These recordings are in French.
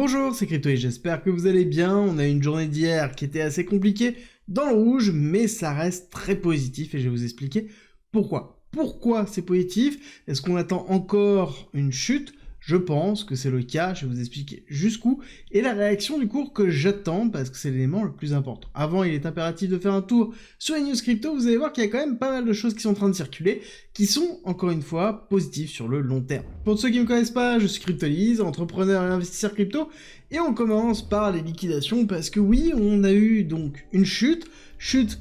Bonjour, c'est Crypto et j'espère que vous allez bien. On a eu une journée d'hier qui était assez compliquée dans le rouge, mais ça reste très positif et je vais vous expliquer pourquoi. Pourquoi c'est positif? Est-ce qu'on attend encore une chute? Je pense que c'est le cas, je vais vous expliquer jusqu'où, et la réaction du cours que j'attends, parce que c'est l'élément le plus important. Avant, il est impératif de faire un tour sur les news crypto, vous allez voir qu'il y a quand même pas mal de choses qui sont en train de circuler, qui sont, encore une fois, positives sur le long terme. Pour ceux qui ne me connaissent pas, je suis Cryptolyse, entrepreneur et investisseur crypto, et on commence par les liquidations, parce que oui, on a eu donc une chute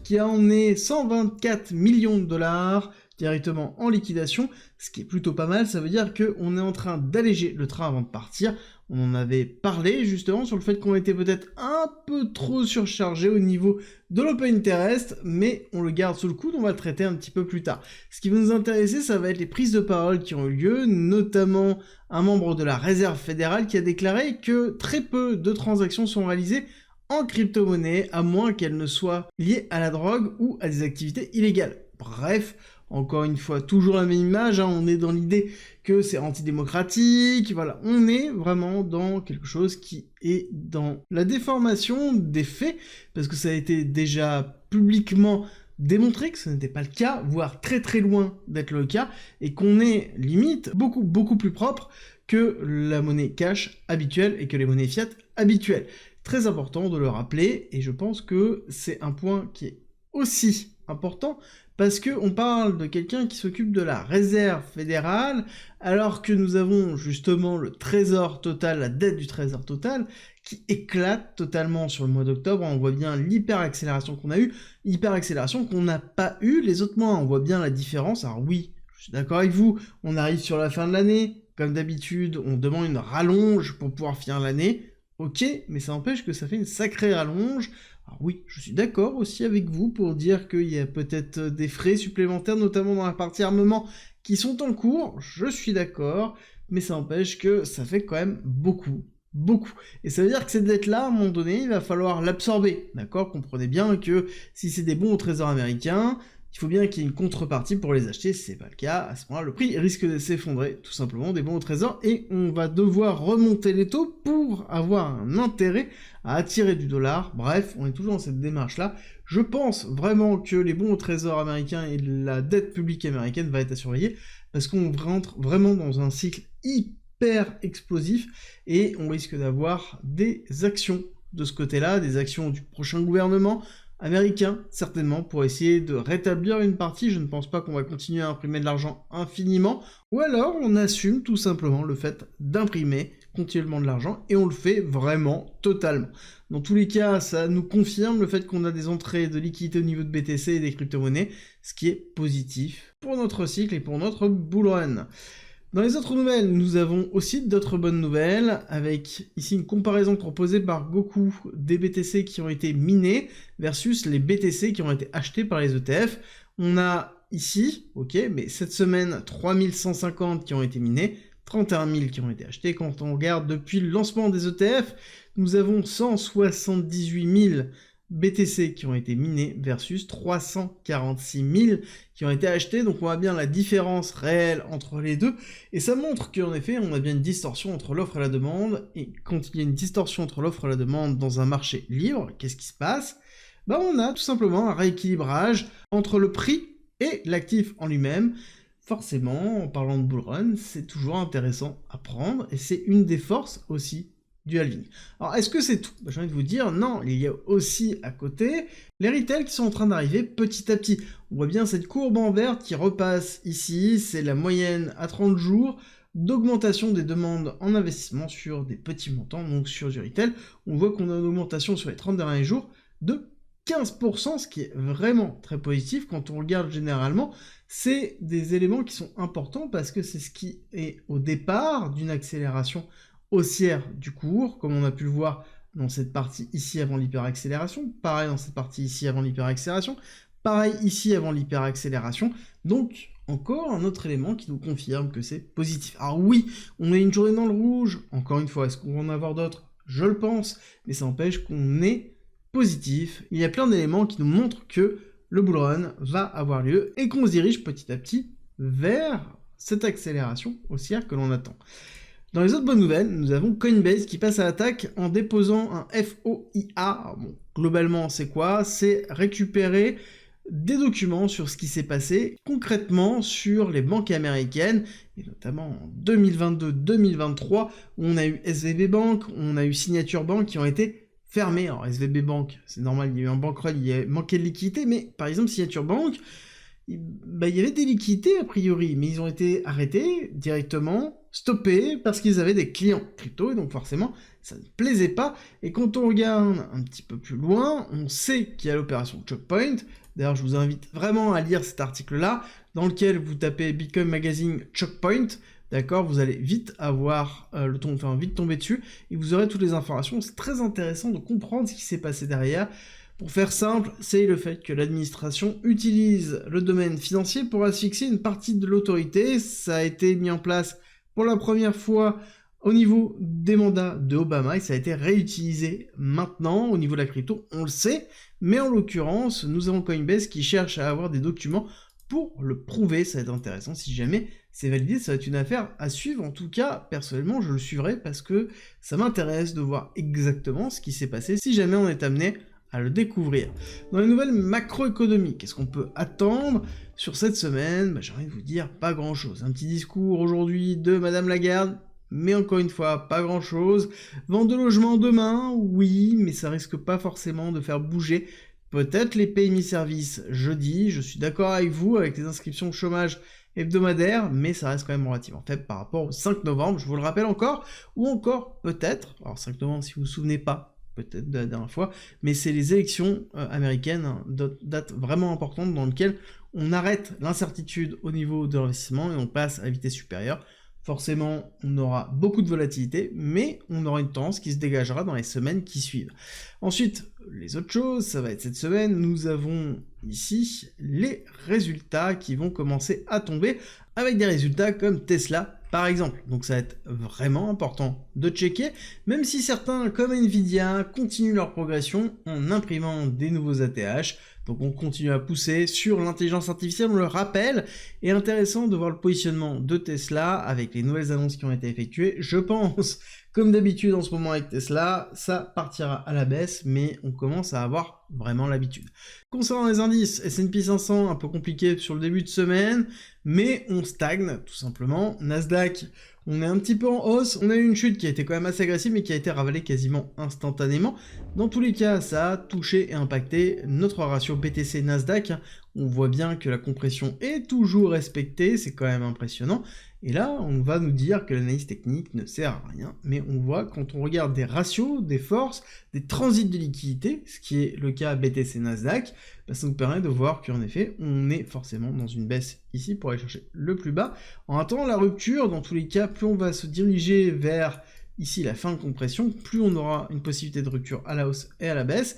qui a emmené 124 millions de dollars, directement en liquidation, ce qui est plutôt pas mal. Ça veut dire qu'on est en train d'alléger le train avant de partir. On en avait parlé justement sur le fait qu'on était peut-être un peu trop surchargé au niveau de l'open interest, mais on le garde sous le coude, on va le traiter un petit peu plus tard. Ce qui va nous intéresser, ça va être les prises de parole qui ont eu lieu, notamment un membre de la Réserve fédérale qui a déclaré que très peu de transactions sont réalisées en crypto-monnaie, à moins qu'elles ne soient liées à la drogue ou à des activités illégales. Bref, encore une fois, toujours la même image, hein, on est dans l'idée que c'est antidémocratique, voilà, on est vraiment dans quelque chose qui est dans la déformation des faits, parce que ça a été déjà publiquement démontré que ce n'était pas le cas, voire très très loin d'être le cas, et qu'on est limite beaucoup plus propre que la monnaie cash habituelle et que les monnaies fiat habituelles. Très important de le rappeler, et je pense que c'est un point qui est aussi important, parce qu'on parle de quelqu'un qui s'occupe de la Réserve fédérale, alors que nous avons justement le Trésor total, la dette du Trésor total, qui éclate totalement sur le mois d'octobre. On voit bien l'hyper-accélération qu'on a eue, hyper-accélération qu'on n'a pas eue les autres mois. On voit bien la différence. Alors oui, je suis d'accord avec vous, on arrive sur la fin de l'année, comme d'habitude, on demande une rallonge pour pouvoir finir l'année. Ok, mais ça empêche que ça fait une sacrée rallonge. Alors oui, je suis d'accord aussi avec vous pour dire qu'il y a peut-être des frais supplémentaires, notamment dans la partie armement, qui sont en cours, je suis d'accord, mais ça empêche que ça fait quand même beaucoup. Et ça veut dire que cette dette-là, à un moment donné, il va falloir l'absorber, d'accord? Comprenez bien que si c'est des bons au trésor américain, il faut bien qu'il y ait une contrepartie pour les acheter. Si c'est pas le cas, à ce moment-là, le prix risque de s'effondrer, tout simplement, des bons au trésor, et on va devoir remonter les taux pour avoir un intérêt à attirer du dollar. Bref, on est toujours dans cette démarche-là. Je pense vraiment que les bons au trésor américains et la dette publique américaine va être à surveiller, parce qu'on rentre vraiment dans un cycle hyper explosif, et on risque d'avoir des actions de ce côté-là, des actions du prochain gouvernement américain, certainement, pour essayer de rétablir une partie. Je ne pense pas qu'on va continuer à imprimer de l'argent infiniment, ou alors on assume tout simplement le fait d'imprimer continuellement de l'argent, et on le fait vraiment totalement. Dans tous les cas, ça nous confirme le fait qu'on a des entrées de liquidité au niveau de BTC et des crypto-monnaies, ce qui est positif pour notre cycle et pour notre bull run. Dans les autres nouvelles, nous avons aussi d'autres bonnes nouvelles, avec ici une comparaison proposée par Goku des BTC qui ont été minés versus les BTC qui ont été achetés par les ETF. On a ici, ok, mais cette semaine, 3150 qui ont été minés, 31 000 qui ont été achetés. Quand on regarde depuis le lancement des ETF, nous avons 178 000 BTC qui ont été minés versus 346 000 qui ont été achetés, donc on voit bien la différence réelle entre les deux, et ça montre qu'en effet on a bien une distorsion entre l'offre et la demande, et quand il y a une distorsion entre l'offre et la demande dans un marché libre, qu'est-ce qui se passe? Ben on a tout simplement un rééquilibrage entre le prix et l'actif en lui-même. Forcément, en parlant de bull run, c'est toujours intéressant à prendre, et c'est une des forces aussi du halving. Alors, est-ce que c'est tout? J'ai envie de vous dire, non, il y a aussi à côté les retails qui sont en train d'arriver petit à petit. On voit bien cette courbe en vert qui repasse ici, c'est la moyenne à 30 jours d'augmentation des demandes en investissement sur des petits montants, donc sur du retail. On voit qu'on a une augmentation sur les 30 derniers jours de 15%, ce qui est vraiment très positif. Quand on regarde généralement, c'est des éléments qui sont importants parce que c'est ce qui est au départ d'une accélération haussière du cours, comme on a pu le voir dans cette partie ici avant l'hyperaccélération, pareil dans cette partie ici avant l'hyperaccélération, pareil ici avant l'hyperaccélération, donc encore un autre élément qui nous confirme que c'est positif. Alors oui, on est une journée dans le rouge, encore une fois, est-ce qu'on va en avoir d'autres? Je le pense, mais ça empêche qu'on est positif. Il y a plein d'éléments qui nous montrent que le bull run va avoir lieu et qu'on se dirige petit à petit vers cette accélération haussière que l'on attend. Dans les autres bonnes nouvelles, nous avons Coinbase qui passe à l'attaque en déposant un FOIA. Alors bon, globalement, c'est quoi? C'est récupérer des documents sur ce qui s'est passé concrètement sur les banques américaines, et notamment en 2022-2023, où on a eu SVB Bank, on a eu Signature Bank qui ont été fermés. Alors SVB Bank, c'est normal, il y a eu un banquerolle, il y a manqué de liquidité, mais par exemple Signature Bank, il y avait des liquidités a priori, mais ils ont été arrêtés directement, stoppés, parce qu'ils avaient des clients crypto, et donc forcément, ça ne plaisait pas. Et quand on regarde un petit peu plus loin, on sait qu'il y a l'opération Choke Point. D'ailleurs, je vous invite vraiment à lire cet article-là, dans lequel vous tapez Bitcoin Magazine Choke Point, d'accord, vous allez vite avoir vite tomber dessus, et vous aurez toutes les informations. C'est très intéressant de comprendre ce qui s'est passé derrière. Pour faire simple, c'est le fait que l'administration utilise le domaine financier pour asphyxier une partie de l'autorité. Ça a été mis en place pour la première fois au niveau des mandats de Obama, et ça a été réutilisé maintenant au niveau de la crypto, on le sait, mais en l'occurrence, nous avons Coinbase qui cherche à avoir des documents pour le prouver. Ça va être intéressant, si jamais c'est validé, ça va être une affaire à suivre. En tout cas, personnellement, je le suivrai parce que ça m'intéresse de voir exactement ce qui s'est passé si jamais on est amené à le découvrir. Dans les nouvelles macroéconomiques, qu'est-ce qu'on peut attendre sur cette semaine? J'ai envie de vous dire pas grand-chose. Un petit discours aujourd'hui de Madame Lagarde, mais encore une fois, pas grand-chose. Vente de logement demain, oui, mais ça risque pas forcément de faire bouger peut-être les PMI-services jeudi. Je suis d'accord avec vous, avec les inscriptions au chômage hebdomadaires, mais ça reste quand même relativement faible par rapport au 5 novembre, je vous le rappelle encore, ou encore peut-être, alors 5 novembre si vous vous souvenez pas, peut-être de la dernière fois, mais c'est les élections américaines, hein, date vraiment importante dans laquelle on arrête l'incertitude au niveau de l'investissement et on passe à la vitesse supérieure. Forcément, on aura beaucoup de volatilité, mais on aura une tendance qui se dégagera dans les semaines qui suivent. Ensuite, les autres choses, ça va être cette semaine, nous avons ici les résultats qui vont commencer à tomber, avec des résultats comme Tesla, par exemple. Donc ça va être vraiment important de checker, même si certains, comme Nvidia, continuent leur progression en imprimant des nouveaux ATH. Donc on continue à pousser sur l'intelligence artificielle, on le rappelle, et intéressant de voir le positionnement de Tesla avec les nouvelles annonces qui ont été effectuées. Je pense, comme d'habitude en ce moment avec Tesla, ça partira à la baisse, mais on commence à avoir vraiment l'habitude. Concernant les indices, S&P 500, un peu compliqué sur le début de semaine, mais on stagne tout simplement. Nasdaq, on est un petit peu en hausse, on a eu une chute qui a été quand même assez agressive, mais qui a été ravalée quasiment instantanément. Dans tous les cas, ça a touché et impacté notre ratio BTC-Nasdaq. On voit bien que la compression est toujours respectée, c'est quand même impressionnant. Et là, on va nous dire que l'analyse technique ne sert à rien, mais on voit quand on regarde des ratios, des forces, des transits de liquidité, ce qui est le cas BTC-Nasdaq, ça nous permet de voir qu'en effet, on est forcément dans une baisse ici pour aller chercher le plus bas. En attendant la rupture, dans tous les cas, plus on va se diriger vers ici la fin de compression, plus on aura une possibilité de rupture à la hausse et à la baisse,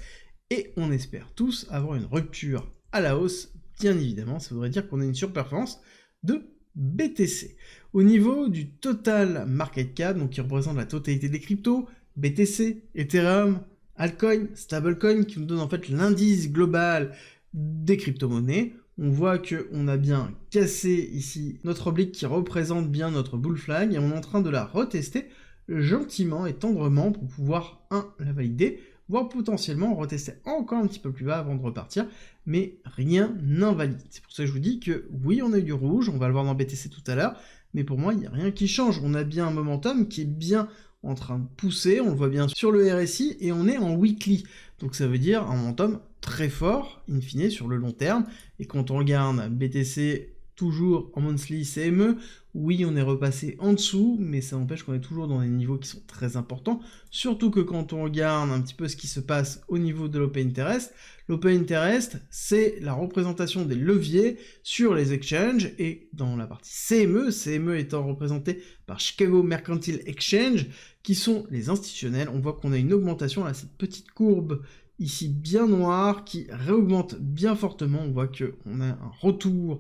et on espère tous avoir une rupture à la hausse, bien évidemment, ça voudrait dire qu'on a une surperformance de BTC. Au niveau du total market cap, donc qui représente la totalité des cryptos, BTC, Ethereum, altcoin, stablecoin, qui nous donne en fait l'indice global des crypto-monnaies, on voit qu'on a bien cassé ici notre oblique qui représente bien notre bull flag, et on est en train de la retester gentiment et tendrement pour pouvoir, la valider, voire potentiellement retester encore un petit peu plus bas avant de repartir, mais rien n'invalide. C'est pour ça que je vous dis que oui, on a eu du rouge, on va le voir dans BTC tout à l'heure, mais pour moi, il n'y a rien qui change. On a bien un momentum qui est bien en train de pousser, on le voit bien sur le RSI, et on est en weekly. Donc ça veut dire un momentum très fort, in fine, sur le long terme, et quand on regarde BTC toujours en monthly CME, oui, on est repassé en dessous, mais ça n'empêche qu'on est toujours dans des niveaux qui sont très importants, surtout que quand on regarde un petit peu ce qui se passe au niveau de l'Open Interest, c'est la représentation des leviers sur les exchanges, et dans la partie CME étant représenté par Chicago Mercantile Exchange, qui sont les institutionnels, on voit qu'on a une augmentation, là, cette petite courbe ici bien noire, qui réaugmente bien fortement, on voit qu'on a un retour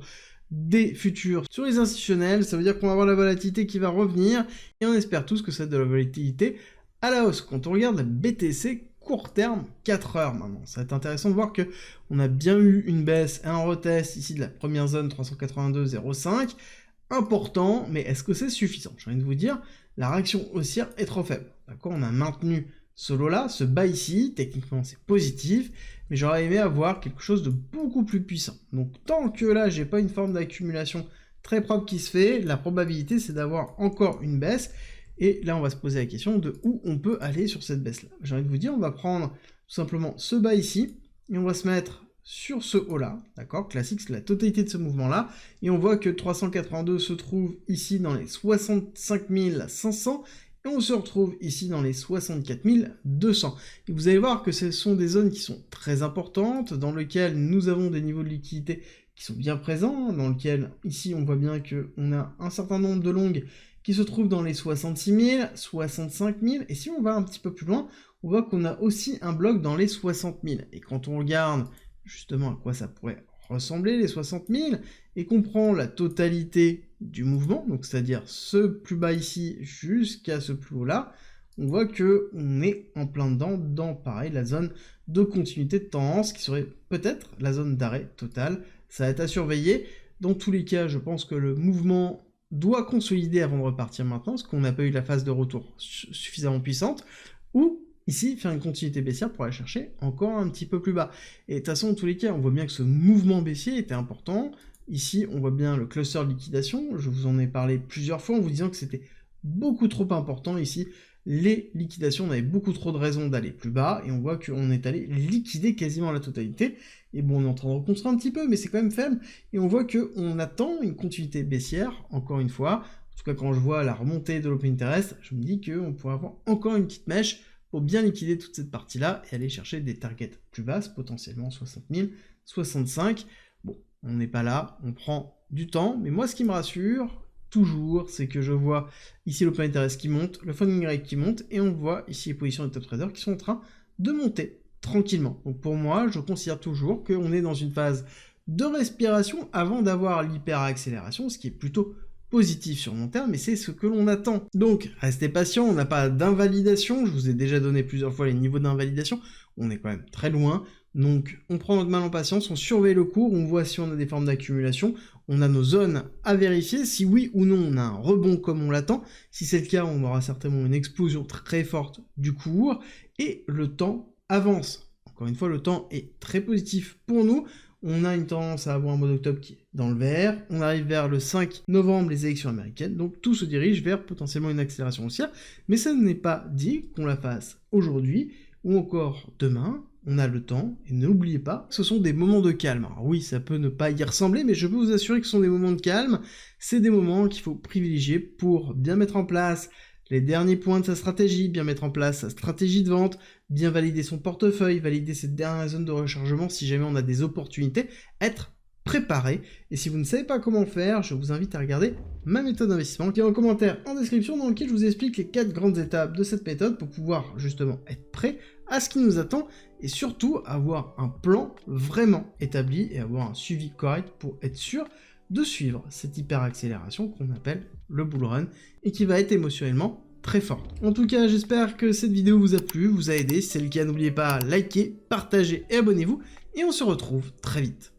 des futurs sur les institutionnels, ça veut dire qu'on va avoir la volatilité qui va revenir, et on espère tous que ça va être de la volatilité à la hausse. Quand on regarde la BTC court terme, 4 heures maintenant, ça va être intéressant de voir que on a bien eu une baisse et un retest ici de la première zone 382,05, important, mais est-ce que c'est suffisant? J'ai envie de vous dire, la réaction haussière est trop faible. D'accord, on a maintenu ce lot-là, ce bas ici, techniquement c'est positif, mais j'aurais aimé avoir quelque chose de beaucoup plus puissant. Donc tant que là, j'ai pas une forme d'accumulation très propre qui se fait, la probabilité c'est d'avoir encore une baisse, et là on va se poser la question de où on peut aller sur cette baisse-là. J'ai envie de vous dire, on va prendre tout simplement ce bas ici, et on va se mettre sur ce haut-là, d'accord, classique, c'est la totalité de ce mouvement-là, et on voit que 382 se trouve ici dans les 65 500, et on se retrouve ici dans les 64 200. Et vous allez voir que ce sont des zones qui sont très importantes, dans lesquelles nous avons des niveaux de liquidité qui sont bien présents, dans lesquels, ici, on voit bien qu'on a un certain nombre de longues qui se trouvent dans les 66 000, 65 000, et si on va un petit peu plus loin, on voit qu'on a aussi un bloc dans les 60 000. Et quand on regarde justement à quoi ça pourrait ressembler, les 60 000, et qu'on prend la totalité du mouvement, donc c'est-à-dire ce plus bas ici jusqu'à ce plus haut là, on voit que on est en plein dedans, dans pareil la zone de continuité de tendance, qui serait peut-être la zone d'arrêt total. Ça va être à surveiller. Dans tous les cas, je pense que le mouvement doit consolider avant de repartir maintenant, parce qu'on n'a pas eu la phase de retour suffisamment puissante, ou ici, faire une continuité baissière pour aller chercher encore un petit peu plus bas. Et de toute façon, dans tous les cas, on voit bien que ce mouvement baissier était important. Ici, on voit bien le cluster de liquidation. Je vous en ai parlé plusieurs fois en vous disant que c'était beaucoup trop important ici. Les liquidations, on avait beaucoup trop de raisons d'aller plus bas, et on voit qu'on est allé liquider quasiment la totalité. Et bon, on est en train de reconstruire un petit peu, mais c'est quand même faible. Et on voit qu'on attend une continuité baissière, encore une fois. En tout cas, quand je vois la remontée de l'open interest, je me dis qu'on pourrait avoir encore une petite mèche pour bien liquider toute cette partie-là et aller chercher des targets plus basses, potentiellement 60 000, 65. Bon, on n'est pas là, on prend du temps, mais moi ce qui me rassure, toujours, c'est que je vois ici l'open interest qui monte, le funding rate qui monte, et on voit ici les positions des top traders qui sont en train de monter tranquillement. Donc pour moi, je considère toujours qu'on est dans une phase de respiration avant d'avoir l'hyper-accélération, ce qui est plutôt positif sur long terme, mais c'est ce que l'on attend. Donc, restez patient, on n'a pas d'invalidation, je vous ai déjà donné plusieurs fois les niveaux d'invalidation, on est quand même très loin, donc on prend notre mal en patience, on surveille le cours, on voit si on a des formes d'accumulation, on a nos zones à vérifier, si oui ou non on a un rebond comme on l'attend, si c'est le cas, on aura certainement une explosion très forte du cours, et le temps avance. Encore une fois, le temps est très positif pour nous. On a une tendance à avoir un mois d'octobre qui est dans le vert, on arrive vers le 5 novembre, les élections américaines, donc tout se dirige vers potentiellement une accélération haussière, mais ça n'est pas dit qu'on la fasse aujourd'hui, ou encore demain, on a le temps, et n'oubliez pas, ce sont des moments de calme. Alors oui, ça peut ne pas y ressembler, mais je peux vous assurer que ce sont des moments de calme, c'est des moments qu'il faut privilégier pour bien mettre en place les derniers points de sa stratégie, bien mettre en place sa stratégie de vente, bien valider son portefeuille, valider cette dernière zone de rechargement si jamais on a des opportunités, être préparé. Et si vous ne savez pas comment faire, je vous invite à regarder ma méthode d'investissement qui est en commentaire en description, dans lequel je vous explique les 4 grandes étapes de cette méthode pour pouvoir justement être prêt à ce qui nous attend et surtout avoir un plan vraiment établi et avoir un suivi correct pour être sûr de suivre cette hyper accélération qu'on appelle le bull run et qui va être émotionnellement très forte. En tout cas, j'espère que cette vidéo vous a plu, vous a aidé. Si c'est le cas, n'oubliez pas, likez, partagez et abonnez-vous. Et on se retrouve très vite.